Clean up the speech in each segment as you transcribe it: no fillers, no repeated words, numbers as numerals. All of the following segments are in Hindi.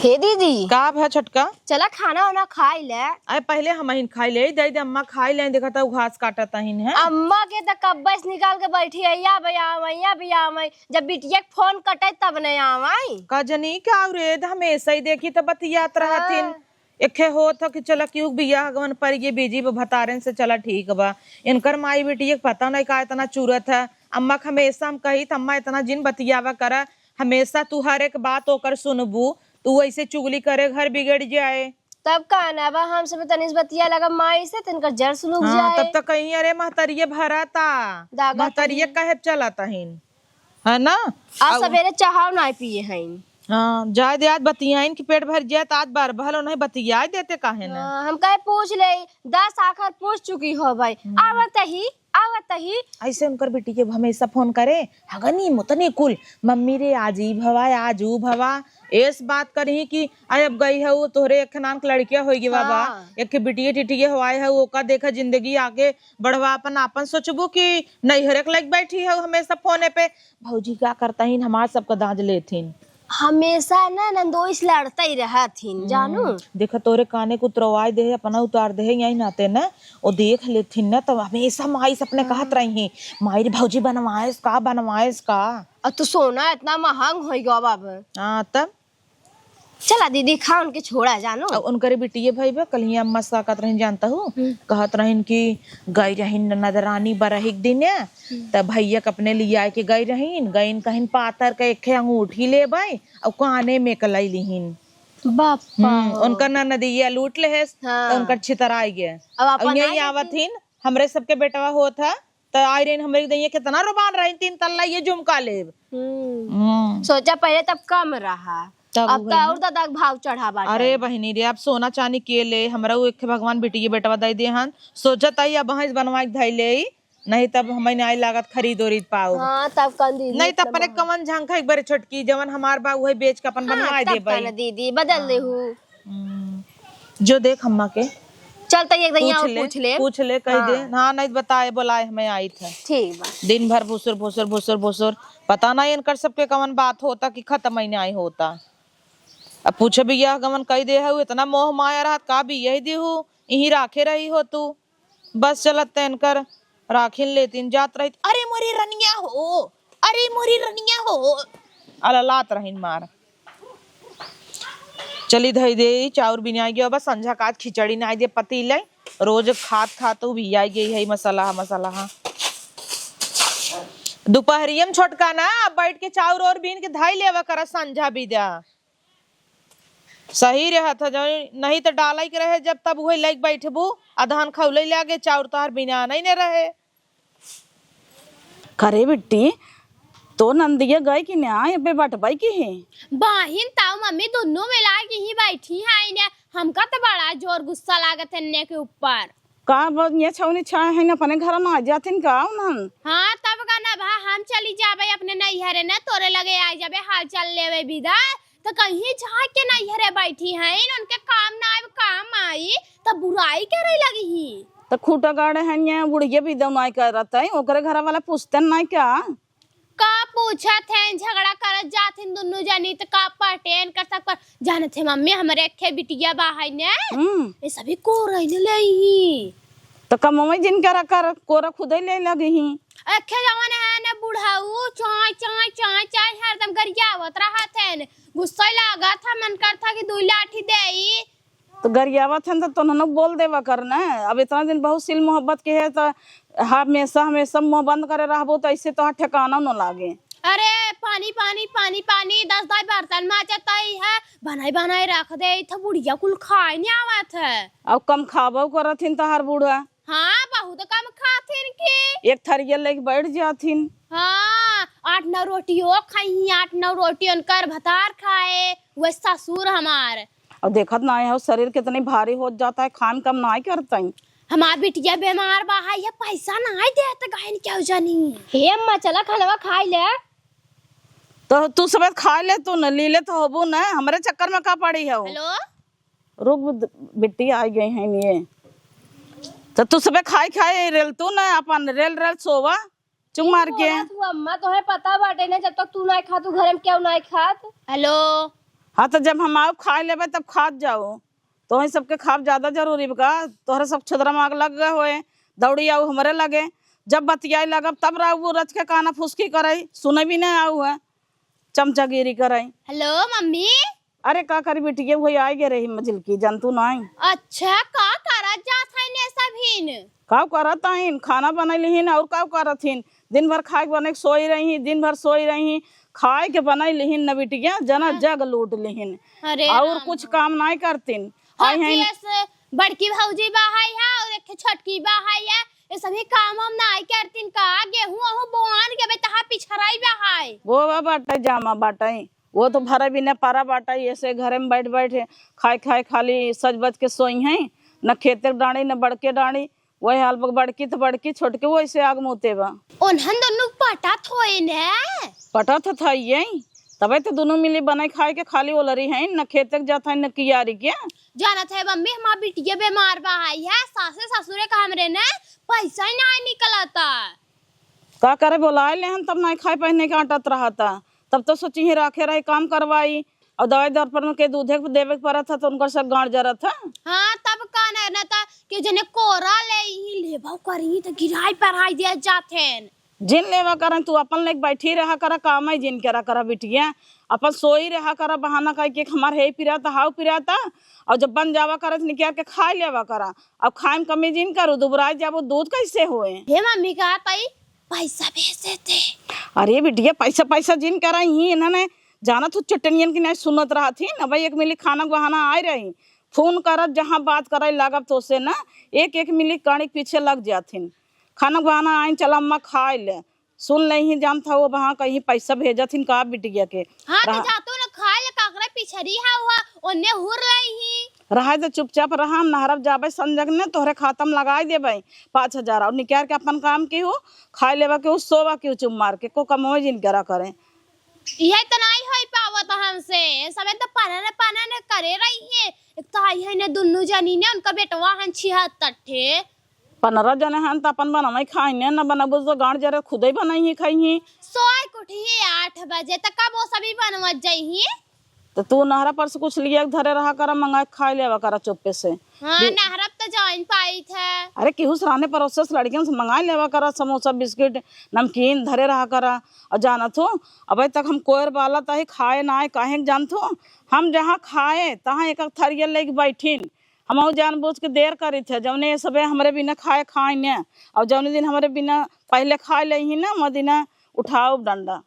हे दीदी का भा छटका। चला खाना वाना खाई ले। अरे पहले हम ही खाई ले, दे दे अम्मा खाई ले। देखा था घास काटता ही है। अम्मा के तो कब्बस निकाल के बैठी है, या भैया जब बिटिया के फोन कटे तब नहीं आवाई का जनी का रे हमेशा ही देखी तो बतियात रहथिन। एखे हो था कि चला क्यों बिया गवन पर ये बीजी बतारन से चला ठीक बा। इनकर माई बेटी पता नहीं का इतना चूरत है। अम्मा हमेशा हम कही अम्मा इतना जिन बतियावा करा, हमेशा तू हर एक बात होकर सुनबू, तू ऐसे चुगली करे घर बिगड़ जाए। तब कहना बा हम सब तनिस बतिया लगा माई से तिनकर जड़ सुलूक जाए। तब तक कहीं अरे महतरिये भराता महतरिये कहे चलाता हिन है ना। आज सवेरे चाहाव नहीं पिए हैं। हाँ जाए दे आज बतियाइन की पेट भर जाए, आज बार भलो नहीं बतिया देते काहे ना। हम कहे पूछ ले 10 आखर पूछ चुकी हो भाई। आवत ही ऐसे उनकर बेटी के हमेशा फोन करे हगनी मुतनी कुल मम्मी रे आजी भवा आजू भवा। इस बात करी कि आय अब गई है वो तोहरे एक नान लड़किया होगी बाबा। एक बिटिया टिटिया हवाए है वो का देखा जिंदगी आगे बढ़वा अपन सोचबू कि नहीं हरेक लग बैठी है हमेशा फोने पे। भौजी क्या करता ही हमार सबका दांज लेथिन। हमेशा ना नंदोइस लड़ता ही रहा थी जानू। देखा तोरे काने को उतरवाई दे अपना उतार दे यही नाते ना वो देख लेथिन ना। तो हमेशा माई से अपने कहत रही माई रे भौजी बनवाएस का। अब तो सोना इतना महंग हो गया बाबा। हाँ तब चला दीदी खा उनके छोड़ा जानो। उनकर बिटिये भाई बा कल अम्मा सा कहत रही जानता हूँ कहत रही कि गई रहीन नजरानी बरहिक दिन तब भैया अपने लिए आए के गई रहीन गईन कहीं पातर के एक अंगूठी ले भाई और काने में कलाई लिहीन बापा। उनका नदिया लूट ले है। तो उनका छितराई गया अब यही आवत हिन हमरे सबके बेटवा होत है। तो आई रही हमरे दैया कितना रुबान रही 3 तल्ला ये झुमका ले। सोचा पहले तब कम रहा अब तो और ज्यादा भाव चढ़ा बाटे। अरे बहनी रे अब सोना चांदी के ले हमरा एक भगवान बेटी बेटवा दे दे हन सोचत आई अब भैंस बनवा के धई ले नहीं तब हमें नहीं लागत खरीद ओरीद पाओ। हाँ, तब कन दीदी नहीं तब अपने कवन झंखा एक बार छोटकी जवन हमार बा वही बेच के अपन बनवा दे भाई। दीदी बदल दे हूँ जो देख अम्मा के चलता एक पूछ ले कह दे। हाँ नहीं बताए बोलाए हमें आई था ठीक बा। दिन भर भुसुर पता नहीं इनकर सबके कवन बात होता कि खत्म ही नहीं होता। अब पूछे भी यह गमन कही दे है इतना मोह माया रहा का भी यही दी हूँ यही राखे रही हो तू बस चलत इनकर राखिन लेतीन जात रही। अरे मोरी रनिया हो अला लात रहीन मार चली धई दे चाउर बिनाई गया बस संझा काज खिचड़ी नाई दे पति ले रोज खात भी आई गई है मसाला। दोपहरियम छोटका ना बैठ के चाउर और बीन के धाई लेवा कर संझा भी दिया सही रहा था। जो नहीं तो डाला के रहे जब तब वही लाइक बैठबू अधान खौले लागे चाउर तोहर बिना नहीं ने रहे। करे बिट्टी तो नंदिया गए कि ना बे बटबाई की है बहिन ताऊ मम्मी दोनों मिला के ही बैठी है ने। हमका तो बड़ा जोर गुस्सा लागत है ने के ऊपर का ये छौनी छा है ना अपने घर में आ जातिन का उनन। हाँ तब का ना भा हम चली जाबे अपने नैहरे ने तोरे लगे आ जाबे हाल चल लेवे विदा तो कहीं जा के नैहरे बैठी है उनके काम आई तो बुराई करे लगी ही तो खूटा गाड़े हैं ये बुढ़िया भी दम नहीं कर रहा है ओकरे घर वाला पूछते नहीं क्या का पूछा थे झगड़ा करत जाथिन दोनों जनी तो का पटेन कर सब कर जाने थे मम्मी हमरे के बिटिया बाहर ने ये सभी को रहने ले ही तो कमोई जिन करा कर कोरा खुद ही ले लगे ही अखे जवान है ने बुढ़ाऊ चाय हरदम गरियावत रहा थे गुस्सा लगा था मन कर था कि 2 लाठी देई तो गरियावत है तो न बोल देवा करना। अब इतना दिन बहुत सिल मोहब्बत के है तो हमेशा मुंह बंद करे रहबो तो ऐसे तो ठिकाना न लागे। अरे पानी 10 बर्तन माचता ही है बनाई रख दे तो बुढ़िया कुल खाए नहीं आवत है। अब कम खाबो करथिन तो हर बूढ़ा हाँ बहुत कम खाथिन की एक थरिया लेके बैठ जाथिन। हाँ 8-9 रोटियों खाई 8-9 रोटी उनकर भतार खाए वो ससुर हमार। और देखत ना है शरीर कितनी भारी हो जाता है खान कम नहीं करता है। हमार बिटिया बीमार बा है ये पैसा नहीं दे तो गहन क्या जानी। हे अम्मा चला खाना खाई ले तो तू सब खा ले तू न ली ले तो होबू ना हमारे चक्कर में का पड़ी है। हेलो रुक बिट्टी आ गई है ये तो तू सब खाए रेल तू ना अपन रेल सोवा चुंग मार के। तू अम्मा तो है पता बाटे ना जब तक तू नहीं खा तू घर में क्यों नहीं खात। हेलो हाँ तो जब हम आओ खाए लेबे तब खात जाओ। तो ही सबके खाब ज्यादा जरूरी बा। तोहरे सब छुदरा माग लग गए होए, दौड़ी आऊ हमरे लगे। जब बतियाई लगब तब राऊ रच के काना फुसकी करई, सुने भी नहीं आऊ है, चमचागिरी करई। Hello mummy. अरे का करी बिटिया, वही आई गे रही मजिल की जंतु नहीं। अच्छा का करा जात है ने सभीन? का करत हईन, खाना बनैलिहीन और का करत हईन। दिन भर खाए के बने के सोई रही, दिन भर सोई रही, खाए के बनैलिहीन न बिटिया, जना जग लूट लिहीन अरे और कुछ काम नहीं करतीन। आई हैं बड़की भौजी बाहाई है और एक छोटकी बाहाई है, ये सभी काम हम नहीं करतीन का। गेहूं अहू बोआन के बेटा पिछराई बाहाई वो बाटे जामा बाटे, वो तो भरे भी न पारा बाटा। ऐसे घरे में बैठ बैठे खाए खाए खाली सज बज के सोई हैं, न खेते डाणी न बड़के डाणी। वही हाल बड़की तो बड़की, छोटके वैसे आग मुते बा। उन्हन दोनों पटा थोए ने पटा था ये तबे तो दोनों मिली बनाई खाए के खाली ओलरी हैं, न खेते जाता है न कियारी के। जाना थे मम्मी हमार बिटिया बीमार बाहाई है, सासे ससुरे का हमरे ने पैसा ही नहीं निकलता। का करे बोलाए ले हम तब नहीं खाए पहने के आटत रहा था। तब तो सोची ही राखे रही काम करवाई और दवाई दर पर के दूधे देवे के पड़ा था तो उनका सब गांठ जरा था। हाँ तब का ना था कि जने कोरा ले ही लेबा करी तो गिराई पढ़ाई दिया जाथेन। जिन लेवा करन तू अपन लेके बैठी रहा करा, काम है जिन करा करा बिटिया। अपन सोई रहा करा, बहाना कह के हमार हे पिराता हाउ पिराता, और जब बन जावा करा तो निकाल के खा लेवा करा। अब खाए में कमी जिन करू, दुबराई जाबो दूध कैसे होए। हे मम्मी कहा तई पैसा भेजे थे। अरे बिटिया पैसा पैसा जिन करा ही इन्होंने जाना तो चटनियन की नहीं सुनत रहा थी न भाई। एक मिली खाना बहाना आई रही, फोन करत जहाँ बात करे लागब तो से ना एक मिली कणी पीछे लग जाथिन। खाना बहाना आई चला अम्मा खाए ले, सुन नहीं जान था वो वहाँ कहीं पैसा भेजथिन का बिटिया के। हाँ तो जातो न खाए ले काकरा पिछरी हा हुआ ओने हुर रही रहा तो चुपचाप रहा। हम नहरब जाबे संजग ने तोहरे खाता में लगाई देबे 5,000 और निकाल के अपन काम की हो खाए लेवा के सोवा के चुप मार के को कमो जिन करा करे। यह तो नहीं हो पावत हमसे, सबे तो पना ने करे रही है। एक तो आई है ने दुन्नु जनी ने उनका बेटवा हन 76 ठे 15 जने हैं तो अपन बनाई खाई ने न बनाबो तो गांठ जरे खुद ही बनाई ही खाई ही। सोई कुठी 8 बजे तक कब वो सभी बनवत जाई। तो तू नहरा पर से कुछ लिया धरे रहा करा, मंगा खाए लेवा करा चुप्पे से। हाँ नहरब तो जान पाई थे। अरे केहू सराहने परोसे लड़कियों से मंगा लेवा करा, समोसा बिस्किट नमकीन धरे रहा करा। और जाना तो अबे तक हम कोयर वाला ताही खाए ना आए काहे जान तो हम जहाँ खाए तहाँ एक थरिया लेके बैठीन। हम जानबूझ के देर करी थे, जौने सबे हमारे बिना खाए खाए न, और जौने दिन हमारे बिना पहले खाए ले ही ना मदीना उठाओ डंडा।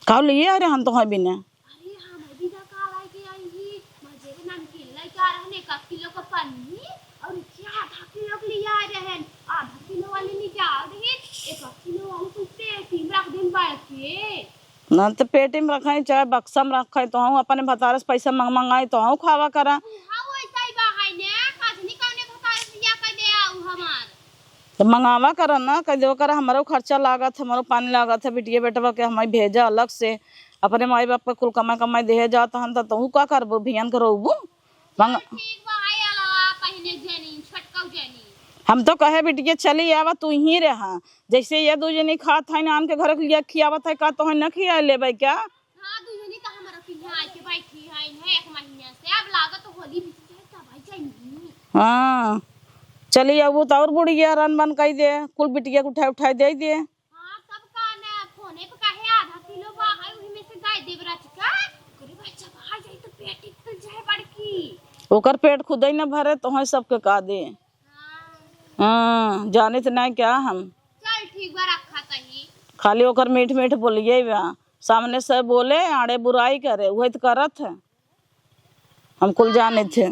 का लिए अरे हम तो है बिना। अरे हम भी दा का लाई के आई ही मजे के नमकीन लाई का रहने 1 किलो का पन्नी और आधा किलो के लिए आ रहे। आधा किलो वाली निकाल दे, 1 किलो वाली तो पेटी में रख दिन बाड़ के ना तो पेटी में रखाई चाहे बक्सा में रखाई तो हम अपने भतारस पैसा मंगाई तो हम खावा करा। हां वैसा ही बाहाई ने काजनी कौने भतार दिया कर दे आऊ हमार तो मंगावा करा ना कह दो करा। हमारो खर्चा लागत, हमारो पानी लागत है, बिटिया बेटवा के हमारी भेजा अलग से, अपने माई बाप के कुल कमाई दे जाता हम तो का करबो भियन करोबू मंग। ठीक बाहाई अलावा कहने जनी छटकाऊ जनी हम तो कहे बिटिया चली आवा तू ही रहा, जैसे ये 2 जनी खात है आन के घर के लिए खियावत है का तो न खिया लेबै क्या। हां दू जनी तो हमारा पिन्हा आके बैठी है 1 महीना से। अब लागत तो होली बीत जाए तब आई जाएंगी। हाँ चली अब तो और बुढ़िया रन बन कही दे, कुल बिटिया को उठाई दे दे। हां तब का ना फोने पे कहे आधा किलो बाहाई उही में से गाय देव रचका करे बच्चा बाहर जाई तो पेट फूल जाए बड़की। ओकर पेट खुद ही न भरे तो है सबके का दे। हाँ जाने तो नहीं क्या हम। चल ठीक बा रखा तही खाली ओकर मीठ मीठ बोलिए बा, सामने से बोले आड़े बुराई करे वही तो करत है। हम कुल जाने थे।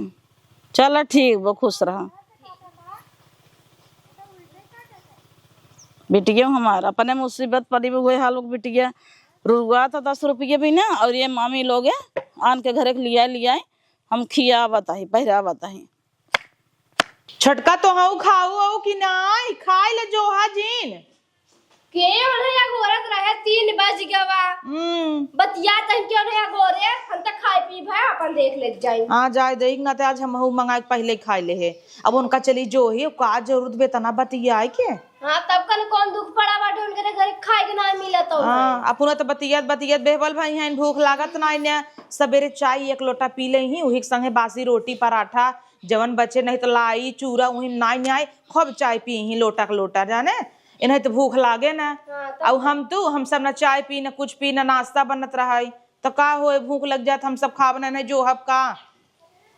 चल ठीक वो खुश रहा। बिटिया हमारा अपने मुसीबत पड़ी हुए हाल बिटिया रुआ था 10 रुपये भी ना, और ये मामी लोग आन के घर लिया हम खिया बताही पहरा बताही। छटका तो हाउ खाऊ आओ कि नहीं खाए ले जो हाजिन के ओढ़े गोरत रहे 3 बज गवा बतिया तन क्यों नहीं गोरे हम तो खाए पी भाई अपन देख ले जाई। हाँ जाए देख ना ते आज हम मंगा के पहले खाए ले है। अब उनका चली जो ही का जरूरत बेतना बतिया के। हाँ तब कल कौन दुख पड़ा बाटे उनके घर बतौल हाँ अपना तो बतियत बतियत बेहबल भाई हैं भूख लागत ना इन्हें सवेरे चाय एक लोटा पी ले ही वही संगे बासी रोटी पराठा जवन बचे नहीं तो लाई चूरा वही नाई आए खूब चाय पी ही लोटा का लोटा जाने इन्हें तो भूख लागे ना अब हम सब ना चाय पी ना कुछ पी ना नाश्ता बनत रहा तो का हो भूख लग जात हम सब खावना नहीं जो हब का।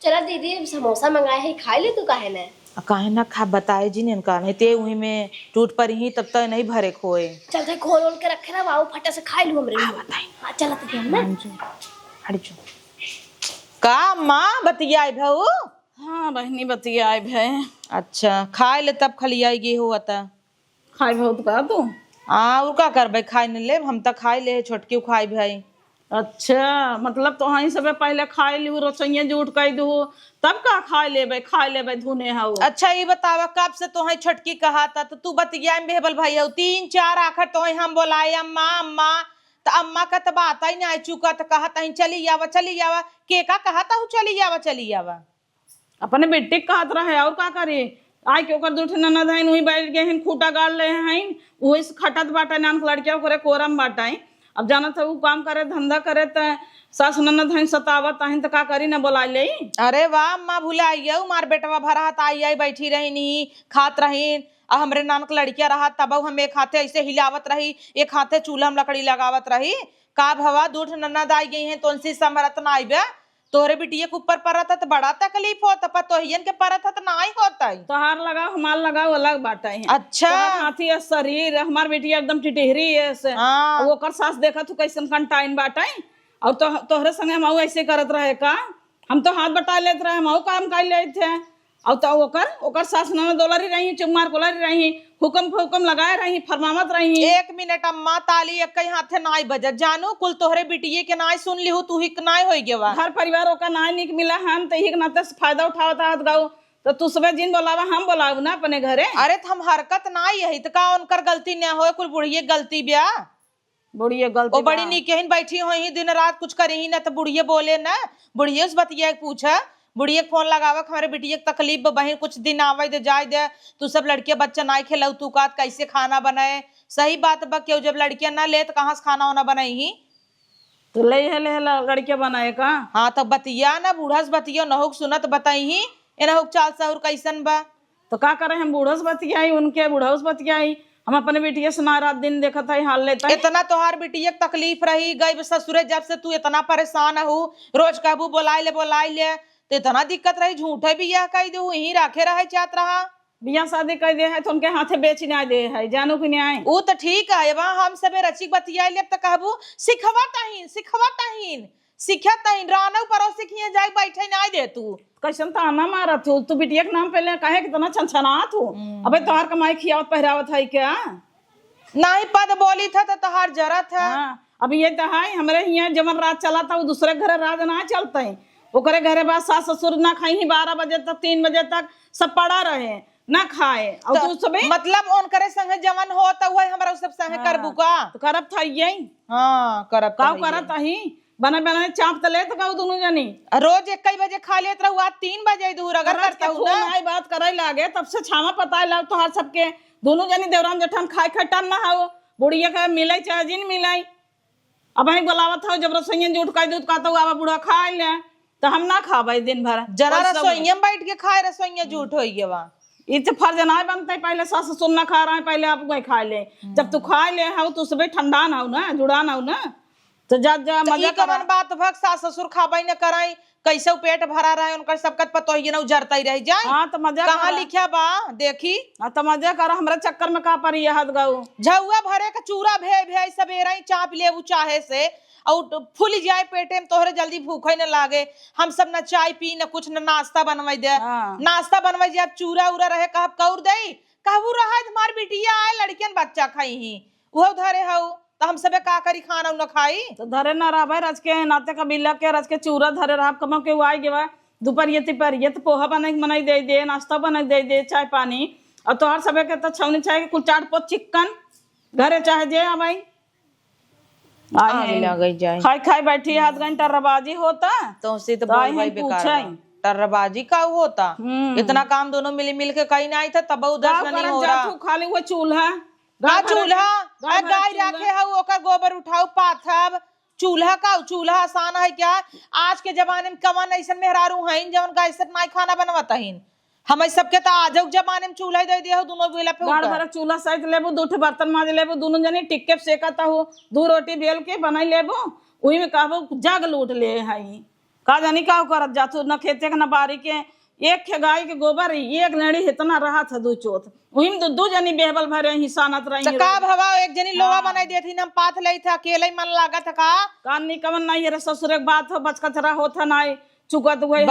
चला दीदी समोसा मंगाए है खा ले तू काहे ना काहे ना खा बताए जी ने का नहीं ते वही में टूट पर ही तब तक नहीं भरे खोए चलते खोल ओल के रखे ना बाबू फटा से खा लू हमरे बताई हां चला तो हम ना हट जो का माँ बतियाई भाऊ। हाँ बहनी बतिया आए भे। अच्छा खाए ले तब खलियाई हुआ था खाए बहुत का तू। और का करबे खाए न ले हम तक खाए ले छोटकी खाई भाई। अच्छा मतलब तो हाँ सब पहले खाए ली रसोइया जूठ कह दू तब का खाए लेबे धुने हाउ। अच्छा ये बतावा कब से तो छोटकी कहा था तो तू बतिया में बेहबल भाई हो 3-4 आखर तो हम बोलाए अम्मा अम्मा तो अम्मा का तो बात ही नहीं चुका तो कहा था चली आवा के का कहा था चली आवा अपने बेटे कहत रहे और का करे आय के ओकर दूठ ननद हईन वही बैठ गए हन खूटा गाड़ ले हईन वही से खटत बाटा नान लड़किया करे कोरम बाटाई अब जाना था वो काम करे धंधा करे त सास ननद हईन सतावत हईन तो का करी ना बोला ले। अरे वाह अम्मा भुलाइयो मार बेटवा भरा आई बैठी रही नहीं खात रही हमरे नानक लड़किया रहा तब हम एक हाथे ऐसे हिलावत रही एक हाथे चूल्हा में लकड़ी लगावत रही का भवा दूठ ननद आई गई है तो उनसे समरत ना आई तोहरे बिटिया के ऊपर परत तो बड़ा तकलीफ होता पर तोहियन के परत तो ना ही होता है तोहार लगाओ हमार लगाओ अलग बाटा है। अच्छा हाथी है शरीर हमार बेटिया एकदम टिटहरी है से हाँ। वो कर सास देखा तू कैसन कंटाइन बाटा है और तोहरे संगे हम ऐसे करत रहे का हम तो हाथ बटा लेते रहे हम काम कर लेते थे और तो ओकर सास ननद दोलरी रही चुमार कोलरी रही हुक्म लगाए रही फरमावत रही। 1 मिनट अम्मा ताली एक हाथे नाई बजत जानू कुल तोहरे बिटिये के नाई सुन लिहू तू ही नाई होई गेवा हर परिवार का नाई निक मिला हम तो ही नाते फायदा उठावता हाथ गाओ तो तू सुबह जिन बोलावा हम बोलाव ना अपने घरे। अरे हम हरकत नाई है तो का उनकर गलती न हो कुल बुढ़िये गलती ब्या बुढ़िया गलती ओ बड़ी निकहिन बैठी हो ही दिन रात कुछ करे ही ना तो बुढ़िये बोले ना बुढ़िये से बतिया पूछा बुढ़िया फोन लगावा हमारे बिटिया तकलीफ बहन कुछ दिन आवे दे जाए दे तू सब लड़कियां बच्चा ना खेला तू का कैसे खाना बनाए सही बात बा क्यों जब लड़कियां ना ले तो कहाँ से खाना वाना बनाई ही तो ले लड़कियां बनाए का। हाँ तो बतिया ना बूढ़ा से बतिया न हो सुनत बताई ही एना हो चाल सहूर कैसन बा तो का करे हम बूढ़ा से बतियाई उनके बूढ़ा से बतियाई हम अपने बिटिया से ना रात दिन देखा था हाल लेता इतना तोहार बिटिया तकलीफ रही गई ससुरे जब से तू इतना परेशान हो रोज कहबू बोलाए ले तो इतना दिक्कत रही झूठे बियाह कह दे वही रखे रहे चाहत रहा बियाह शादी कर दे है तो उनके हाथे बेच ना दे है जानू कि नहीं वो तो ठीक है वहाँ हम सबे रचिक बतिया ले तो कहबू सिखताहीन रानऊ परो सिखिए जाए बैठे ना दे तू कैसन ताना मारा तू बिटिया के नाम पहले कहे कितना छनछनात हो अबे तोहार कमाई खियावत पहरावत है क्या नहीं पद बोली था तो तोहार जरत है। अब ये तो है हमारे यहाँ जवन रात चला था वो दूसरे घर रात ना चलता है ओकरे घरे बाद सास ससुर ना खाई ही 12 बजे तक 3 बजे तक सब पड़ा रहे ना खाए और तू सब मतलब उन करे संगे जवन होता हुआ हमारा सब संगे करबू का तो करब था यही। हाँ करब का करत ही बना चाप तले तो का दोनों जनी रोज 1 बजे खा लेत रहू आज 3 बजे दूर अगर करता हूं ना आई बात करे लागे तब से छामा पता है तो हर सबके दोनों जनी देवराम जेठान खाए खटन ना हो बुढ़िया का मिले चाहे जिन मिलाई अब ही बोलावत हो जब रसोइया जूठ का दूध का तो आवा बूढ़ा खा ले तो हम ना खाबे दिन भर जरा रसोइया बैठ के खाए रसोइया झूठ हो गया ये तो फर्ज ना बनता पहले सास ससुर ना खा रहा है पहले आप गए खा ले जब तू खा ले हो तो सुबह ठंडा ना हो ना जुड़ा ना हो ना तो जा मजा कवन बात भग सास ससुर खाबाई न कराई कैसे पेट भरा रहे उनका सबकत पतो ही ना उजरता ही रह जाए। हाँ तो मजा कहाँ लिखा बा देखी तो मजा कर हमरा चक्कर में का परी हाथ गाऊ झुआ भरे का चूरा भे सवेरा ही चाप ले चाहे से और फूल जाए पेटे में तोहरे जल्दी भूख न लागे हम सब न चाय पी न कुछ न नाश्ता बनवाई दे नाश्ता बनवाई दे चूरा उरा रहे कह कौर दे कहबू रहा हमार बिटिया आए लड़कियन बच्चा खाई ही वो धरे हऊ तो हम सबे का करी खाना न खाई तो धरे न रहा भाई रज के नाते का बिल्ला के रज के चूरा धरे रहा कमा के आए गे दोपहर तिपहर तो पोहा बना के दे दे नाश्ता बना दे चाय पानी और तोहर सबे के तो छौनी चाहे कुल 4 पोत चिकन घरे चाहे जे आ भाई खाई खाई बैठी आध घंटा रबाजी होता तो उसे तो बोल भाई बेकार टर्रबाजी का होता इतना काम दोनों मिल के कहीं ना आई था तब उधर नहीं हो रहा खाली वो चूल्हा गाय रखे है ओकर चूल्हा का चूल्हा आसान है क्या? आज के जमाने में कवन ऐसा मेहरारू है जवन का ऐसा नहीं खाना बनवाता है। हम सबके तो आज जमाने में चूल्हा दे दिया हो दोनों बेला पे गाड़ भर चूल्हा सहित लेबो, 2 बर्तन माज लेबो, दोनों जने टिक्के सेकता हो, 2 रोटी बेल के बनाई लेबो, वही में कहबो जग लूट ले हई। का जानी का करत जातु न खेते के न बारी के, एक गाय के गोबर एक लेड़ी इतना रहा था 2 चोत, वही में 2 जनी बेहबल भरे हिसानत रही। का भवा एक जनी लोहा बनाई देती हम पाथ ले था, अकेले मन लागा था का नहीं कवन नहीं रे ससुर के बात हो बचकचरा होता नहीं चुकत हुए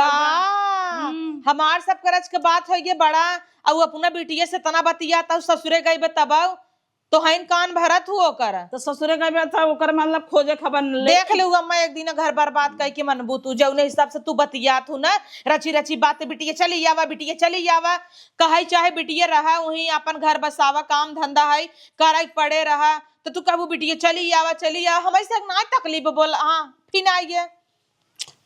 हमार सब करज के बात हो ये बड़ा और अपना बिटिया से तना बतिया था ससुरे गई तब तो हइन कान भरत हुआ कर तो ससुरे गई था ओकर मतलब खोजे खबर देख लू अम्मा एक दिन घर बर्बाद कह के मनबू तू जौने हिसाब से तू बतिया तू ना रची रची बात बिटिया चली आवा बिटिया चली आवा कहे चाहे बिटिया रहा वही अपन घर बसावा काम धंधा है कर पड़े रहा तो तू कहू बिटिया चली आवा हमारे से ना तकलीफ बोल। हाँ फिर आइए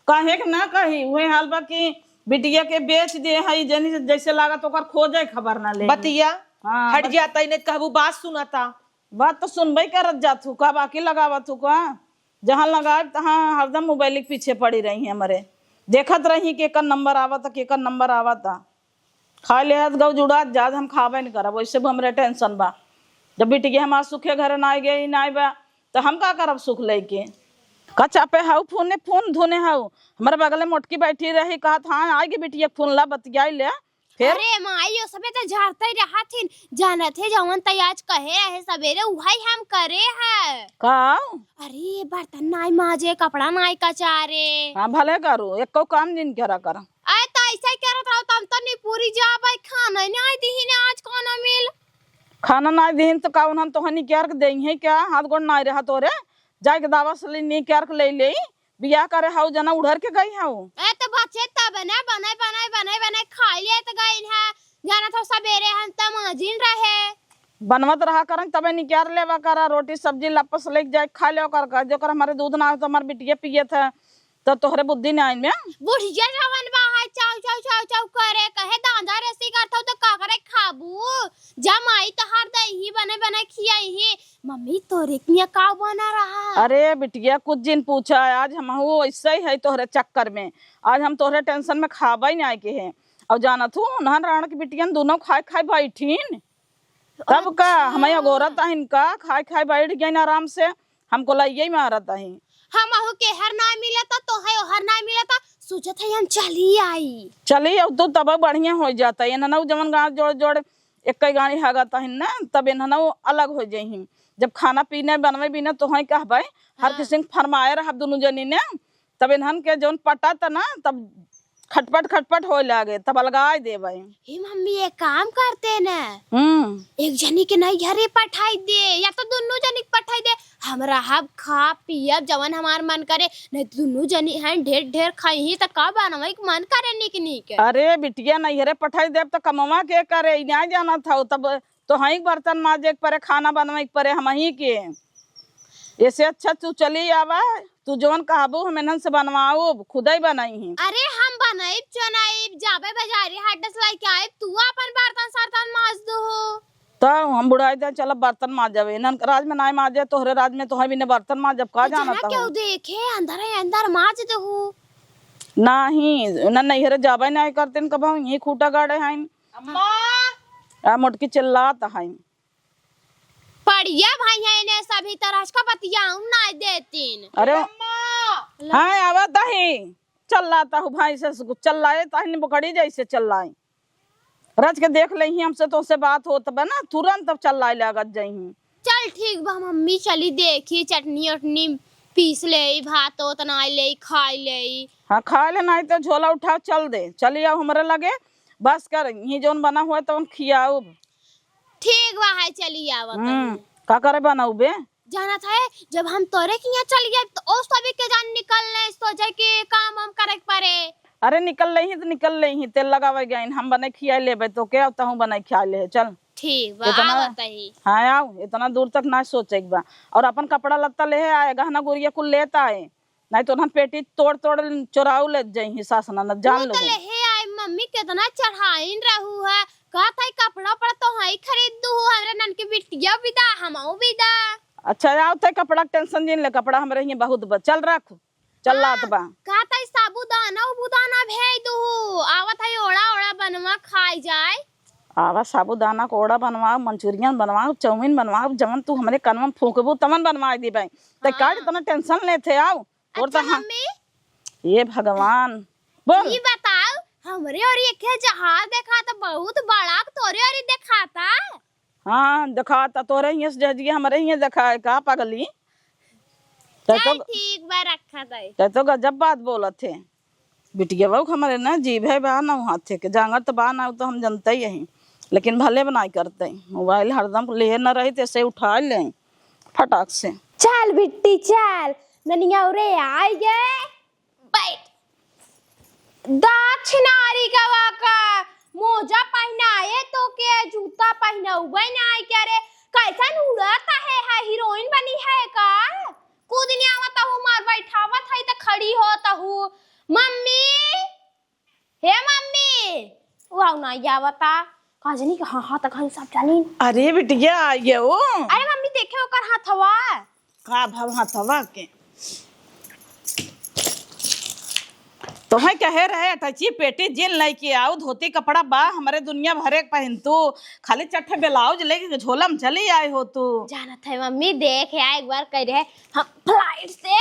कहे के ना कही वही हाल बा कि बिटिया के बेच दे हई जनी जैसे लागत ओकर खोजे खबर ना ले बतिया हाँ, हट जाता नहीं कहबू बात सुनाता बात तो सुनबे करत जातू का बाकी लगावत तू का जहाँ लगा तहाँ हरदम मोबाइल के पीछे पड़ी रही है हमारे देखत रही कि एकर नंबर आवता कि एकर नंबर आवता खा ले गौ जुड़ा जाद हम खाबे नहीं करब वैसे भी हमरे टेंशन बा जब बिटिया हमार सुखे घर ना गई ना बा तो हम का करब सुख लेके का चापे हाउ फोन धोने हाउ हमारे बगल में मोटकी बैठी रही कहत हाँ आएगी बिटिया फोन ला बतियाई ले फिर अरे माई सबे तो झाड़ते ही रहा थी जाना थे जवन तयाज कहे रहे सवेरे उहाई हम करे है का अरे बर्तन नाई माजे कपड़ा नाई कचारे हाँ भले करो एक काम दिन करा कर अरे तो ऐसा ही करत रहो तम तो नहीं पूरी जा भाई खाना नहीं दी ने आज खाना मिल खाना ना दिन तो काउन हम तो हनी क्या दे है क्या हाथ गोड़ ना रहा तोरे जाए के दावा से नहीं क्या ले बियाह करे हाउ जना उधर के गई हाउ ए तो बच्चे तब बने खाई लिए तो गई है जाना था सवेरे हम त माजिन रहे बनवत रहा करन तबे निकाल लेवा करा रोटी सब्जी लपस लेके जाए खा ले कर जो कर हमारे दूध ना हो तो हमारे बिटिया पिए थे तो तोहरे बुद्धि नहीं आई में बुढ़िया जवन बाहर चाव चाव चाव चाव करे कहे दांदा रेसी करथौ तो का करे खाबू जमाई तो हर दही बने खियाई ही मम्मी तोरे किया का बना रहा अरे बिटिया कुछ दिन पूछा आज हम वो ऐसे ही है तोहरे चक्कर में आज हम तोहरे टेंशन में खाबा ही नहीं आए के है और जाना तू नहन राण की बिटिया दोनों खाए खाए बैठीन तब का हमें अगोरत इनका खाए खाए बैठ गई आराम से हमको लाइए में आ रहा है हम आहू के हर ना मिला था तो है हर ना मिला था सोचत है हम चली आई चली अब तो तब बढ़िया हो जाता है ना जमन गाँव जोड़ जोड़ एक गाड़ी हगाता है ना तब ना अलग हो जाही जब खाना पीने बनवे बिना तो है कहबे हर किसी फरमाए रहा दोनों जनी ने तब इन्हन के जौन पटा था ना तब खटपट हो लागे तब अलगाए देवे हे मम्मी एक काम करते ना एक जनी के नहीं घरे पठाई दे या तो दोनों जनी के पठाई दे हमरा हब खा पियब जवन हमार मन करे नहीं दोनों जनी हैं ढेर खाई ही तो का बनवे के मन करे निक निक अरे बिटिया नहीं हरे पठाई देव तो कमवा के करे ना जाना था तब तो हई बर्तन माजे के परे खाना बनवे के परे हम ही के ऐसे अच्छा तू चली आवा तू जौन कहबू हम इन्हन से बनवाओ खुद ही बनाई ही अरे हम बनाई चनाई जाबे बाजारी हाट से लेके आए तू अपन बर्तन सर्तन माज दो तो हम बुढ़ाई दे चल बर्तन माजब इन्हन राज में ना माजे तोहरे राज में तो बिना बर्तन माजब का जाना था क्यों देखे अंदर माज दो नहीं नहीं हरे जाबे नहीं करते कब यही खूटा गाड़े हैं अम्मा मोटकी चिल्लाता है पढ़िया भाई है ने सभी तरह का बतियाऊं ना देतीन अरे हाँ आवत है चल्लाता हूँ भाई से चल्लाए ताही बकड़ी जैसे चल्लाए रच के देख लही हमसे तो उससे बात हो तब ना तुरंत अब चल्लाए लागत जाही चल ठीक बा मम्मी चली देखी चटनी उटनी पीस ले भात तो तनाई ले खाई ले हाँ खा ले नहीं तो झोला उठा चल दे चली आओ हमारे लगे बस कर ये जोन बना हुआ तो खियाओ ठीक बा है चली आवत का करे बनाऊ बे जाना था जब हम तोरे के यहाँ चल गए तो उस तभी के जान निकलने सोचे कि काम हम करे पड़े अरे निकल रही तो निकल रही तेल लगावे गए हम बने खिया लेबे तो क्या होता हूँ बने खिया ले चल ठीक बा आवत ही हाँ आओ इतना दूर तक ना सोचे बा और अपन कपड़ा लत्ता ले आए गहना गुड़िया कुल लेता है नहीं तो हम पेटी तोड़ चोराऊ ले जाई सासना न जान लो ले आए मम्मी कितना चढ़ाइन रहू है का था कपड़ा पड़ा तो हाई खरीद दू हमरा नन के बिटिया विदा हमऊ विदा अच्छा आओ ते कपड़ा के टेंशन जिन ले, कपड़ा हमरे यहाँ बहुत बा, चल रख चल रात बा। का तई साबूदाना उबूदाना भेज दू, आवत है ओड़ा ओड़ा बनवा खाई जाए। आवा साबूदाना कोड़ा बनवाओ, मंचूरियन बनवाओ, चाउमीन बनवाओ, जमन तू हमरे कन में फूकबू तमन बनवा दी भाई। ते का इतना टेंशन लेते आओ और अच्छा तो हाँ मम्मी ये भगवान बोल। ये बताओ हमरे और ये के जहाज देखा था बहुत बड़ा, तोरे और देखा था। हाँ देखा था तोरे यहाँ से जजिए हमारे यहाँ देखा है का पागली। चल ठीक बा रखा दे। ते तो गजब बात बोलत थे बिटिया बहू हमारे ना जीभ है बा ना हाथ थे के जांगर तो बा ना तो हम जनते ही यही, लेकिन भले बनाई करते मोबाइल हरदम ले न रही तैसे उठा ले फटाक से। चल बिट्टी चल, ननिया उरे आई गए बैठ। दक्षिणारी का वाका मोजा पहनाए तो के जूता पहनाऊ ना क्या रे, कैसा उड़ाता है हीरोइन बनी है का। कूद नहीं आवता हूँ मार बैठावत है तो खड़ी होता हूँ। मम्मी हे मम्मी वाह ना आवता काजनी का हाँ तक हम सब चली। अरे बिटिया आइए ओ। अरे मम्मी देखे ओकर हाथवा का भाव हाथवा के तुम्हें कहे रहे अटची पेटी जिन लेके आओ, धोती कपड़ा बा हमारे दुनिया भरे पहन तू, खाली चट्टे ब्लाउज लेके झोला में चली आए हो तू। जाना था मम्मी देख यार एक बार कह रहे हम फ्लाइट से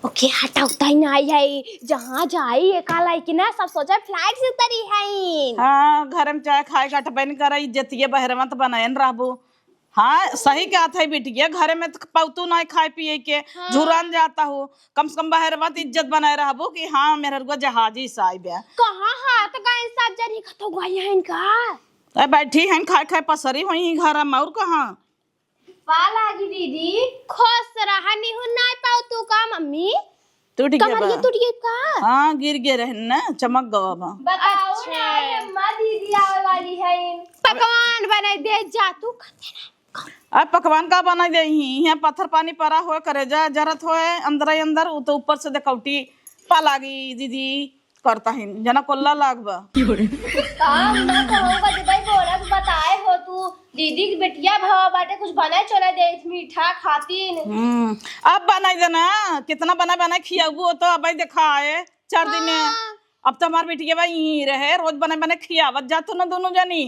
ओके हटा उतना ही नहीं है, जहाँ जाई एक लाई कि ना सब सोचा फ्लाइट से उतरी है। हाँ घर में चाहे खाए का टपन कर इज्जतिये बहरवा तो बनायन रहबू। हाँ सही क्या था बिटिया, घर में तो पौतू ना खाए पिए के झुरान जाता हो, कम से कम बहरवा तो इज्जत बनाए रहबू कि हाँ मेरे को जहाजी साई ब्या। कहाँ हाथ गए सब जनी खतो गई है इनका। बैठी हैं खाए खाए पसरी हुई घर में और कहाँ लागी दीदी खुश रहा नहीं हूं ना पाऊ तू का मम्मी। टूट गया कमरिया टूट गई का। हाँ गिर गए रहे ना चमक गवा बा। बताओ ना अम्मा दीदी आवे वाली है। पकवान बनाई दे जा तू अब पकवान का बना दे यहाँ पत्थर पानी परा हो करे जा जरत होए अंदर ही अंदर तो ऊपर से देखौटी पा लागी दीदी करता है जना कोल्ला लागबा। काम ना कहूँगा जब बोला तो बताए हो तू दीदी की बेटिया भावा बाटे कुछ बना चला दे मीठा खातीन। अब बनाई देना कितना बना बना खियाबू तो अब देखा आए 4 दिन। अब तो हमारी बेटिया भाई यही रहे रोज बने बने खियावत जातो ना दोनों जनी,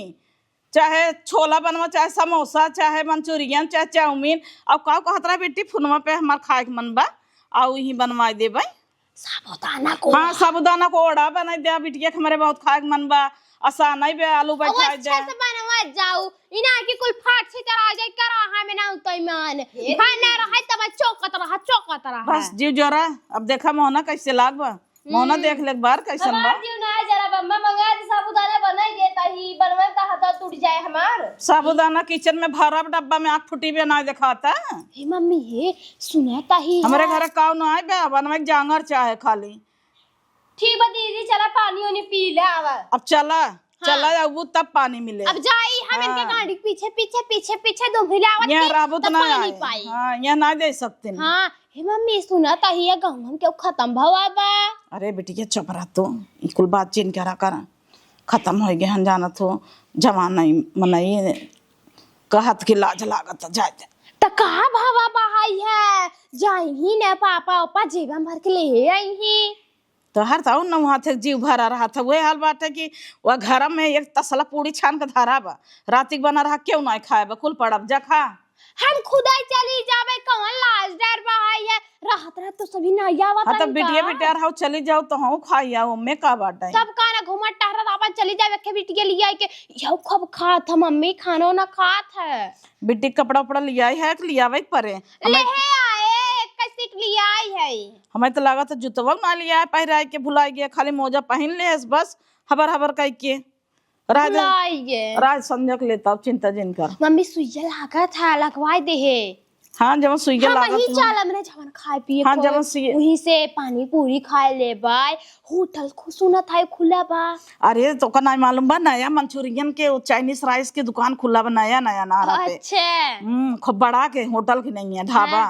चाहे छोला बनवा चाहे समोसा चाहे मंचूरियन चाहे चाउमीन। अब का कहत रहा बेटी फोनवा पे हमार खाए के मन बा आओ यही बनवा दे भाई साबुदाना को। हाँ साबुदाना को ओढ़ा बना दे बिटिया के हमारे बहुत खाए के मन बा। आसान नहीं बे आलू बैठा दे अच्छा से बनवा जाऊ इना की कुल फाट से चला जाए करा है में ना उतई मान खाना रहा तब चौकत रहा। बस जीव जोरा अब देखा मोहना कैसे लागबा, मोहना देख ले एक बार कैसन बा। हमार जीव ना जरा बम्मा मंगा दे साबुदाना बनाई देता ही बनवा का हाथ टूट जाए हमार। साबुदाना किचन में भरा डब्बा में आँख फुटी भी ना दिखाता। हे मम्मी हे सुनाता ही हमारे घर काव ना आए बे बनवा जांगर चाहे खाली। ठीक बा दीदी चला पानी उनी पी ले आवा। अब चला चला जाऊ तब पानी मिले। अब जाई हम इनके गाड़ी पीछे पीछे पीछे पीछे दो हिलावत यहाँ राबू तो ना पानी आए। पाई। हाँ यहाँ ना दे सकते न। हां हे मम्मी सुनाता ही है गांव हम के खत्म भवा बा। अरे बेटी चुप रह तो कुल बात चीन करा कर खत्म हो गए हम जाना तो जमाना ही मनाई कहत की लाज लागत जाए त का भवा बहाई है जाई ही ने पापा ओपा जीवन भर के ले आई ही तो हर था न वहाँ थे जीव भरा रहा था। वही हाल बात है कि वह घर में एक तसला पूरी छान के धारा बा रातिक बना रहा क्यों ना खाए बा कुल पड़ब जा खा। हम खुदाई चली जावे कौन लाज डर बहाई है रहत रह तो सभी ना आवत। हाँ तब बिटिया बिटिया रहो चली जाओ तो हम खाई आओ में का बाटा है। सब काना घुमट टहरत अपन चली जावे के बिटिया लिया के यौ खब खात हम मम्मी खानो ना खात है। बिट्टी कपड़ा उपड़ा लिया है कि लिया वही परे ले आए एक सीट लिया आई है। हमें तो लगा था जुतवा ना लिया है पहरा के भुला गया खाली मोजा पहन ले बस हबर हबर कह के राज संजक लेता चिंता जिन कर। मम्मी सुइया लागत था लगवाई दे है। हाँ जब सुइया लागत वही चल हमने जवन खाए पिए हाँ जब वहीं से पानी पूरी खाए ले बाय होटल सुना था खुला बा। अरे तो का नहीं मालूम बा नया मंचूरियन के चाइनीज राइस की दुकान खुला बा नया नया नारा पे। अच्छा खूब बड़ा के होटल की नहीं है ढाबा।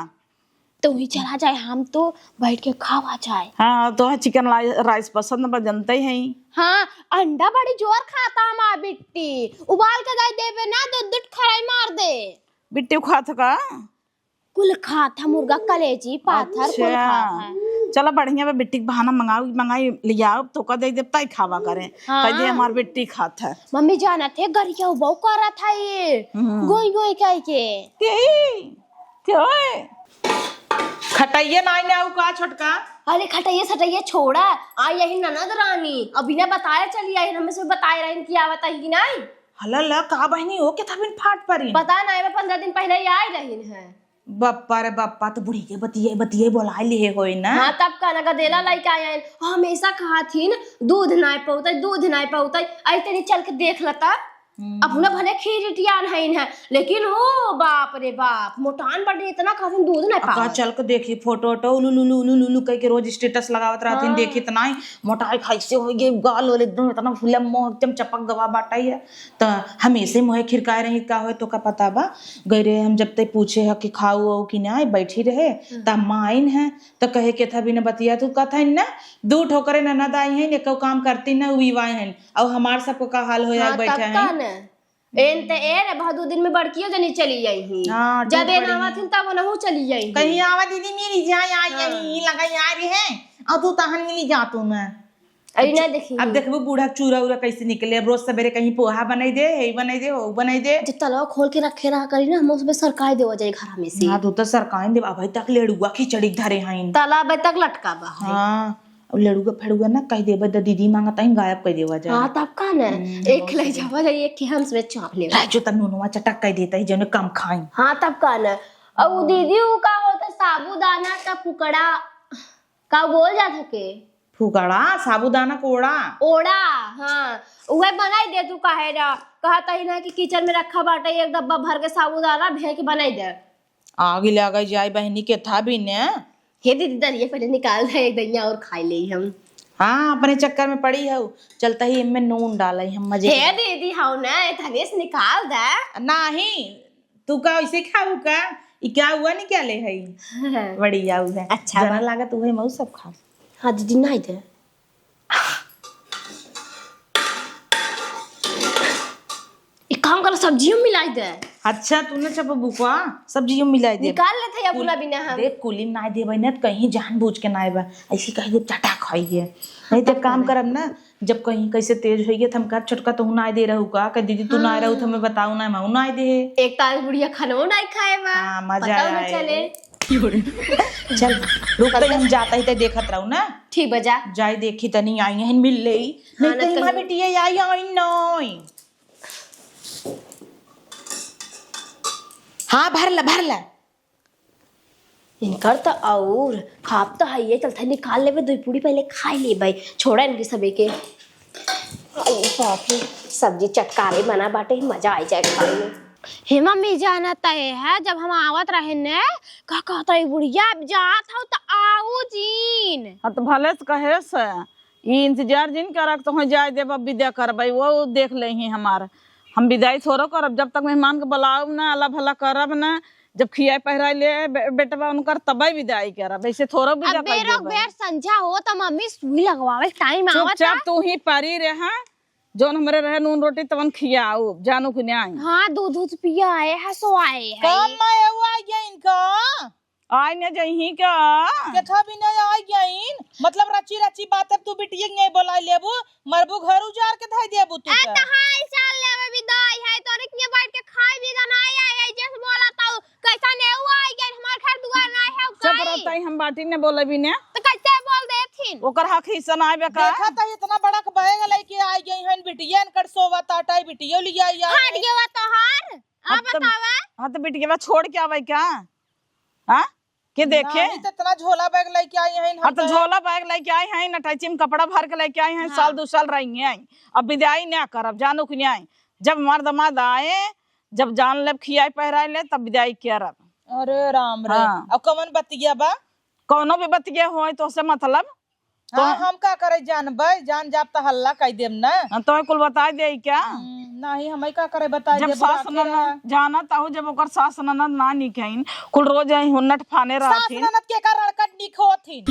तो वही चला जाए हम तो बैठ के खावा जाए। हाँ तो है चिकन राइस पसंद बा जनते ही है। हाँ अंडा बड़ी जोर खाता हमार बिट्टी उबाल के गाय देवे ना दूध दूध खराई मार दे। बिट्टी खात का? कुल खाता मुर्गा कलेजी पाथर कुल खाता। चलो बढ़िया बा, बिट्टी के बहाना मंगाई लियाओ तो का दे देता ही खावा करे। कह दे हमार बिट्टी खात है। मम्मी जाना थे गरिया बहु करा था ये गोई गोई कह के क्यों खटाइए ना आऊ का छोटका? अरे खटाइए सटाइए छोड़ा आ यही ननद रानी अभी ना बताया चली आई हमें से बताए रही कि आवत है कि नहीं। हला का बहनी हो के था बिन फाट परी पता नहीं मैं 15 दिन पहले ही आई रही है। बप्पा रे बप्पा तो बुढ़ी के बतिये बोला लिए होई ना। हाँ तब का नगा देला लाइक आए हमेशा कहा थी दूध नहीं पौते आई तेरी चल के देख लता अपना भले खीरिटियान है लेकिन ओ बाप रे बाप मोटान बड़े इतना खातिन दूध नहीं पा का चल के देखी फोटो उलू कह के रोज स्टेटस लगावत रहथिन। देखी इतना ही मोटाई खाई से हो गए गाल वाले एकदम इतना फुला मोह एकदम चपक गवा बाटा है तो हमेशा मोहे खिरकाए रही का हो तो का पता बा गए रे हम जब तक पूछे है कि खाऊ हो कि ना बैठी रहे तब माँ आइन है तो कहे के था बिना बतिया तू कथा ना दू ठोकरे ननद आई है ने काम करती ना विवाह है और हमार सबको का हाल हो जाए बैठे हैं एन ते ए बहुत 2 दिन में बड़कियो जनी चली जाई ही जब ए नावा थी तब नहु चली जाई कहीं आवा दीदी मेरी जाए आई यही लगा यार है और तू तहन मिली जा तू ना अरे ना देखी अब देखबो बूढ़ा चूरा उरा कैसे निकले। अब रोज सवेरे कहीं पोहा बनाई दे हे बनाई दे हो बनाई दे जो तलवा खोल के रखे रहा करी ना हम उसमें सरकाई देवा जाए घर में से। हां तू तो सरकाई दे अभी तक लेड़ुआ खिचड़ी धरे हईन तालाब तक लटका बा। हां अब लड़ुआ फेड़ुआ ना कह देबे तो दीदी मांगता ही गायब कर देवा जाए। हां तब का ना एक ले जावा जाए एक के हम से चाप ले जो तब नुनवा चटक कह देता है जने कम खाई। हां तब का ना अब दीदी वो का होता साबूदाना का फुकड़ा का बोल जात के फुकड़ा साबूदाना कोड़ा ओड़ा। हां उहे बनाई दे तू काहे रा कहता ही ना कि किचन में रखा बाटे एक डब्बा भर के साबूदाना भे के बनाई दे आगे लगा जाए बहनी के था भी ने हे दीदी दरिया पहले निकाल दे एक दैया और खाई ले हम। हाँ अपने चक्कर में पड़ी है चलता ही इनमें नून डाला हम मजे हे दीदी हाउ ना थने से निकाल दे नहीं तू का ऐसे खाऊ का ये क्या हुआ नहीं क्या ले है बढ़िया है अच्छा जना लागत वही मऊ सब खा। हाँ दीदी नहीं दे एक काम कर सब्जियों मिलाई दे। अच्छा तूने चप बुकवा सब्जियों मिलाई दे निकाल ले थे अपना बिना हम देख कुली ना दे बने कहीं जानबूझ के ना बा ऐसी कह दे चटा खाइए नहीं तो काम करब ना जब कहीं कैसे तेज होइए हम कर छोटका तो ना दे रहू का कह दीदी तू ना रहू तो हमें बताऊ ना मैं ना दे एक ताज बुढ़िया खानो नहीं खाए बा। हां मजा आए चले चल रुक तो हम जाता ही तो देखत रहू ना ठीक बजा जाई देखी तनी आई हैं मिल ले नहीं कहीं मां बेटी आई नहीं। हाँ भरला इनकर तो और खाप तो है ये चलता निकाल लेवे 2 पूड़ी पहले खाई ले भाई छोड़ा इनके सबे के बाप रे सब्जी चटकारे बना बाटे मजा आ जाए खाने में। हे मम्मी जाना तय है जब हम आवत रहे ने का कहता है बुढ़िया जात हो तो आओ जीन। हाँ तो भले से कहे से ये इंतजार जिन करक तो जाए देव विदा करब वो देख ले ही हमार हम विदाई थोड़ा करब जब तक मेहमान के बुलाओ ना अल्लाह भला करब ना जब खिया पहरा ले बेटवा उनकर तबे विदाई करब ऐसे थोड़ा विदा कर देब। बेर संझा हो तो मम्मी सुई लगवावे टाइम आवत चुपचाप तू ही पारी रहा जोन हमरे रहे नून रोटी तवन खियाओ जानू कि नहीं। हां दूध पिया आए है सो आए है कम मैं हुआ गया इनका आई न जही का केथा भी नहीं आ गया इन मतलब रची बात अब तू बिटिया नहीं बोला लेबू मरबू घर उजार के धाई देबू तू ए त हाल चाल लेवे विदाई है तोरे के बैठ के खाई भी ना आई जैसे बोला तो कैसा ने हुआ आई गया हमार घर दुआर ना है सब रहता हम बाटी ने बोले भी ने तो कैसे बोल देथिन ओकर हक हिस्सा ना आबे का देखा त इतना बड़ा के बहेगा लेके आ गई हन बिटिया इनकर सोवा ताटाई बिटिया लिया हट गया तोहार अब बतावा। हां तो बिटिया छोड़ के आवे क्या हां के देखे नहीं तो इतना झोला बैग लेके आई हन हाँ तो झोला बैग लेके आई हैं नटाची में कपड़ा भर के लेके आई हैं साल 2 साल रही हैं अब विदाई ना करब जानू कि नहीं जब हमार दमाद आए जब जान ले खियाई पहराई ले तब विदाई करब। अरे राम रे अब कमन बतिया बा कोनो भी बतिया होय तो से मतलब तो हम का करे जानबे जान जाब त हल्ला कह देम ना तो कुल बता दे क्या नहीं हम का करे बता जब सास ननद जाना ताहू जब ओकर सास ननद ना निकहिन कुल रोज आई हुन्नट फाने रहथिन सास ननद के का रड़कट निकोथिन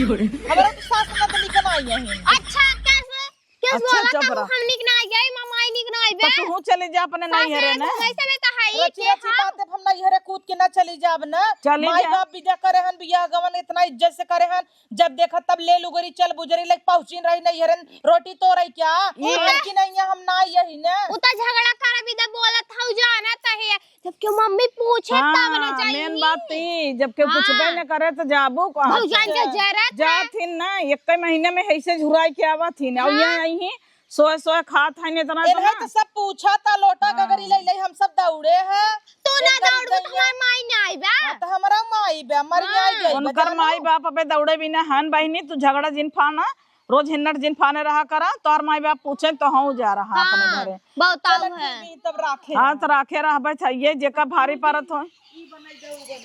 हमरा तो सास ननद निकन आई हैं। अच्छा कैसे बोला तो हम निकना गई मामा निकना आई बे तो तू चले जा अपने नहीं हरे ना ऐसे में तो भाई रची के रची बात है, हम ना इहरे कूद के ना चली जाब ना। चली माई जा। बाप विदा करे हन, बियाह गवन इतना इज्जत से करे हन, जब देखा तब ले लुगरी चल बुजरी लग पहुंची रही नहीं हरन रोटी तो रही क्या कि नहीं हम ना यही ना। उता झगड़ा कर भी दा बोलत हौ जाना तहे जब क्यों मम्मी पूछे तब ना चाहिए। मेन बात थी जब के पूछबे न करे तो जाबू कहां भौजान के जरूरत जा थी ना एक महीने में ऐसे झुराई के आवा थी ना। और ये आई सोए सोए खात है इतना इन्हें तो सब पूछा था लोटा गगरी ले ले हम सब दौड़े हैं। तू ना दौड़ तो हमार माई ना आइबा तो हमारा माई बे मर आई गई उनकर माई बाप अबे दौड़े भी ना हन बहनी तू झगड़ा जिन फाना रोज हिन्नट जिन फाने रहा करा तोर माई बाप पूछे तो हूँ जा रहा अपने घरे बहुताऊ है तब राखे। हाँ तो राखे रहबे चाहिए जेका भारी परत हो।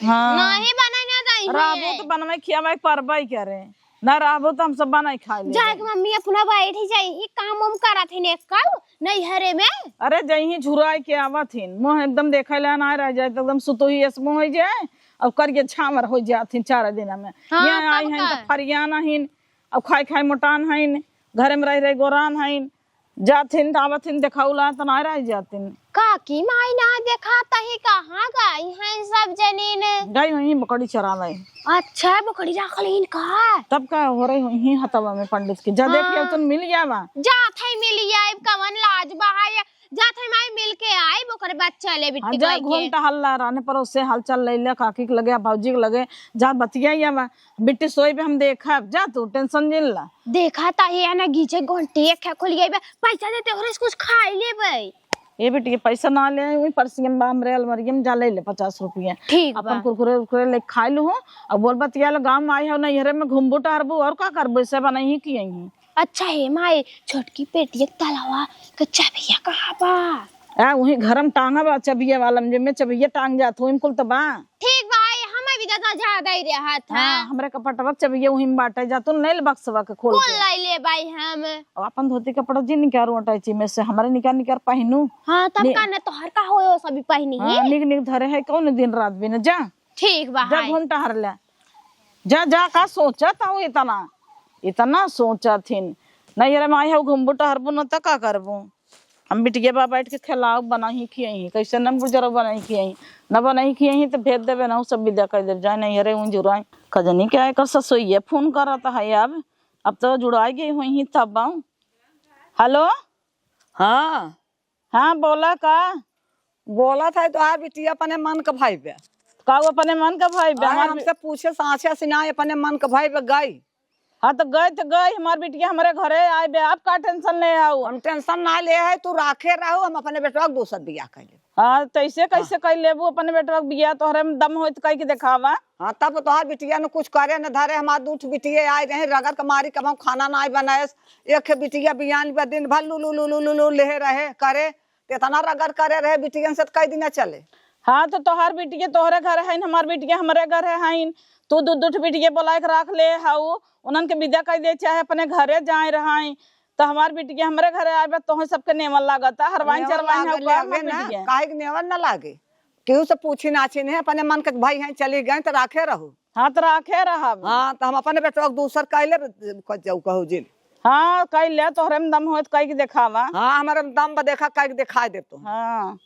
हाँ नहीं बनाई ना दई रहबो तो बनवे खियावे परबे करे ना रहबो तो हम सब बनाई खाई ले। जाए के मम्मी अपना बैठ ही जाई ही काम हम करा थे ने कब नहीं हरे में। अरे जही झुराई के आवा थीन मुँह एकदम देखे ला ना रह जाए तो एकदम सुतोही इसमो हो जाए और करके छामर हो जाती 4 दिन में। हाँ, यहाँ आई तब हैं का? तो फरियान हईन अब खाई खाई मोटान हईन घरे में रह गोरान हईन जाथिन आवथिन देखाउला तो ना रह जातिन। काकी माई ना देखा तही कहाँ गई हैं सब जनी ने। गई वही बकरी चरावे अच्छा बकरी रखलीन का तब का हो रही वही हतवा में पंडित की जा देखिए तुम मिल जावा। जात है मिल जाए कवन लाज बहाय जात है माई मिल के आई बकरे बच्चा ले बिट्टी जा गाय घूम के। टहल रहने पर उससे हालचाल ले ले काकी के लगे भौजी के लगे जा बतिया जावा बिट्टी सोई पे हम देखा जा तू टेंशन जिन ला। देखा तही है ना गीचे घंटे खे खुल गई पैसा देते और कुछ खाई लेबै। ये बेटी के पैसा ना ले वही परसियम बाम रे अलमरियम जा ले ले 50 रुपया ठीक बा। अपन कुरकुरे उरकुरे ले खा लू और बोल बतिया गाँव में आई हो नहीं हरे में घूमबू टहरबू और का करबू से बनाई की आई। अच्छा है माई छोटकी पेटी तलावा कच्चा भैया कहाँ बा वही घर में टांगा बा चबिया वाला में चबिया टांग जात हो कुल तो बा। ठीक भाई हमें भी ज्यादा ही रहा था। हाँ हमरे कपटवा चबिया वही में बाटे जातु नहीं ले बक्सवा के खोल कौन लाई ले भाई हम। और अपन धोती कपड़ा जी निकारू अटाई में से हमारे निकार पहनू। हाँ तब का न तोहर का हो सभी पहनी हाँ निक निक धरे है कौन दिन रात भी न जा ठीक बा जा घूम टहर ले जा जा का सोचा था इतना इतना सोचा थी नहीं अरे माई है घूमबू टहरबू न तो का करबू हम बिटिया बा बैठ के खिलाओ बना ही खियाई कैसे न गुजर बना ही खियाई न बना ही खियाई तो भेज देवे ना सब विदा कर दे जाए नहीं अरे उन जुराई खजनी क्या कर ससुइया फोन कर रहा है अब तो जुड़ाई गई हुई ही तब आऊँ। हेलो हाँ हाँ बोला का बोला था तो बिटिया अपने मन का भाई पे का अपने मन का भाई हमसे पूछे साँचे सिनाए अपने मन का भाई पे गई। हाँ तो गई हमार बिटिया हमारे घरे आए बे आप का टेंशन ले आओ। हम टेंशन ना ले है तू राखे रहो हम अपने बेटवा के दूसर बिया कर ले। हाँ तैसे कैसे कर लेबू अपने बेटवा के बिया तोहरे में दम होत कह के दिखावा। हाँ तब तोहार बिटिया ने कुछ करे न धरे हमार 2 बिटिया आए रहे रगड़ के मारी कमाऊ खाना ना बनाए एक बिटिया बियान पे दिन भर लू ले रहे करे इतना रगड़ करे रहे बिटियन से कई दिन चले। हाँ तो तोहार बिटिया तोहरे घर है हमार बिटिया हमारे घर है तू 2 बिटिया बोला के रख ले हाउ उन्हन के विदा कर दे चाहे अपने घरे जाए रहाई तो हमार बिटिया हमारे घरे आए तो सबके नेमन लागता हरवाइन चरवाइन है काहे के नेवन न लागे केहू से पूछी नाची नहीं अपने मन के भाई हैं चली गए तो राखे रहो। हाँ तो राखे रहा। हाँ तो हम अपने बेटवा के दूसर कैले कहू जिन। हाँ कह ले तोहरे में दम होत कह के दिखावा। हाँ हमारे दम पर देखा कह के दिखा दे तो। हाँ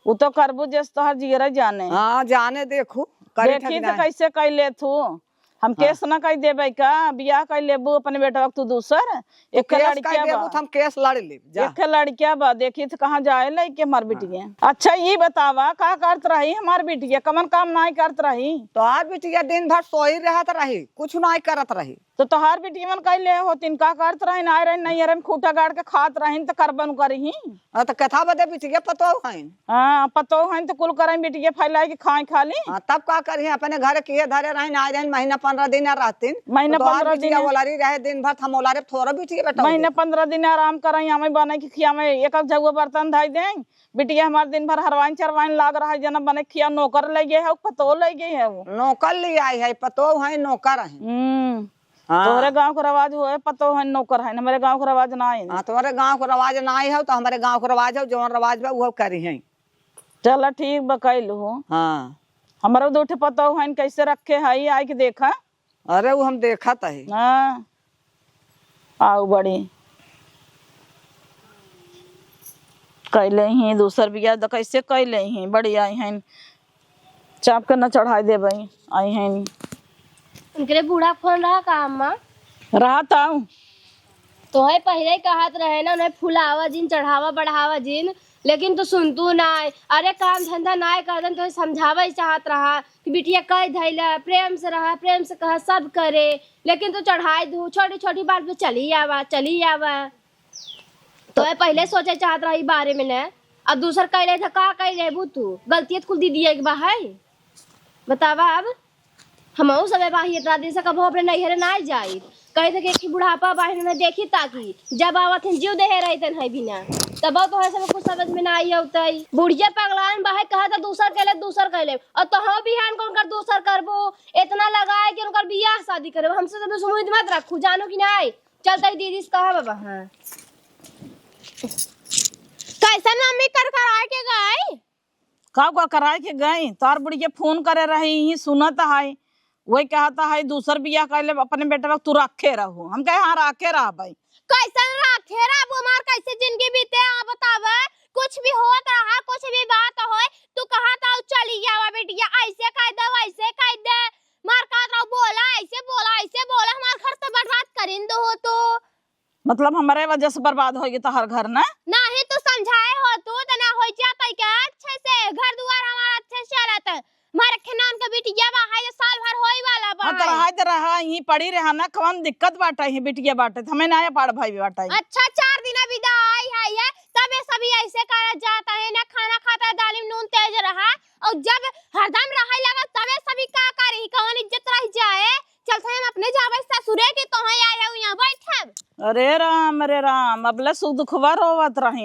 वो तो करबू जैसे तोहर जीरा जाने। हाँ जाने देखू देखी तो कैसे कह ले तू हम केस ना कह देबे का बियाह कर लेबू अपने बेटा तू दूसर एक लड़किया बा हम केस लड़ ले एक लड़किया बा देखी तो कहाँ जाए लेके हमार बिटिया। अच्छा ये बतावा का करत रही हमार बिटिया कमन काम नहीं करत रही। तो आज बिटिया दिन भर सोई रहत रही कुछ नहीं करत रही तो तोहार बिटिया मन कह ले होतिन का करत रही ना रही नहीं अरे खूटा गाड़ के खात रही तो करबन करही। तो कथा बदे बिटिया पतो है। हाँ पतो है तो कुल करे बिटिया फैलाई के खाए खाली। हाँ तब का करी अपने घर किए धरे रही ना रही महीना 15 दिन रहतीन महीना 15 दिन ओलारी रहे दिन भर हम ओलारे थोड़ा बिटिया बेटा महीना 15 दिन आराम करई हमें बने की खिया में एक जगह बर्तन धाई दे बिटिया हमारे दिन भर हरवाइन चरवाइन लाग रहा है जना बने खिया नौकर ले गए है पतो ले गई है वो नौकर ले आई है पतो है नौकर है। तोहरे गांव का रवाज हो पतो है नौकर है हमारे गांव का रवाज ना है। हाँ तुम्हारे गांव का रवाज ना है तो हमारे गांव का रवाज है जो रवाज बा वो करी है। चल ठीक बकैल हो। हाँ हमारा 2 पतो है कैसे रखे है आई के देखा। अरे वो हम देखा था ही। हाँ आओ बड़ी कैले ही दूसर बिया तो कैसे कैले ही बढ़िया हैं चाप के न चढ़ाई देबे आई हैं उनके बूढ़ा फोन रहा का अम्मा रहा था तो है पहले ही कहत रहे ना उन्हें फुलावा जिन चढ़ावा बढ़ावा जिन लेकिन तो सुनतू ना अरे काम धंधा ना करदन तो समझावा चाहत रहा कि बिटिया कह धैला प्रेम से रहा प्रेम से कहा सब करे लेकिन तो चढ़ाई दू छोटी छोटी बात पे चली आवा तो है पहले सोचे चाहत रहा बारे में न अब दूसर कह रहे था का कह रहे तू गलती कुल दीदी एक बा है बतावा अब हम सब बाही इतना दिन से कबो अपने नैहरे ना जाई कहे थे कि बुढ़ापा बाहर में देखी ताकि जब आवत जीव देहे रहते है बिना तब तो है सब कुछ समझ में ना आई होता बुढ़िया पगलान बाहे कहा था दूसर कहले और तो हम बिहान को उनकर दूसर करबो इतना लगाए कि उनकर बियाह शादी करबो हमसे सब उम्मीद मत रखू जानो कि नहीं चलता दीदी से कहा बाबा हाँ कैसन मम्मी कर आए के गए का कराए के गई तार बुढ़िया फोन करे रही ही सुनत है वही कहता है दूसर बिया कहले अपने बेटे तू रखे रहो हम कहे हाँ रखे रह भाई कैसन रखे रहा हमार कैसे जिंदगी बीते आप बतावे कुछ भी होत रहा कुछ भी बात होए तू कहा था चली जावा बेटिया ऐसे कह दे वैसे कह दे मार का रहा बोला ऐसे बोला हमार घर तो बर्बाद करिन दो हो तो मतलब हमारे वजह से बर्बाद होगी तो हर घर ना नहीं तो समझाए हो तू तो ना हो जाता क्या अच्छे से घर द्वार हमारा अच्छे से रहता मारे खनान का बिटिया बा है साल भर होई वाला बा हाँ तो रहा यहीं पड़ी रहा ना कौन दिक्कत बाटा है बिटिया बाटे हमें ना पाड़ भाई बाटा अच्छा 4 दिन विदा आई है तब ये सभी ऐसे करा जाता है ना खाना खाता है दाल में नून तेज रहा और जब हरदम रहे लगा तबे सभी का करी कौन इज्जत रह जाए चलते हम अपने जावे ससुरे के तो आए यहाँ बैठब अरे राम अबले सुख दुखवा रोवत रही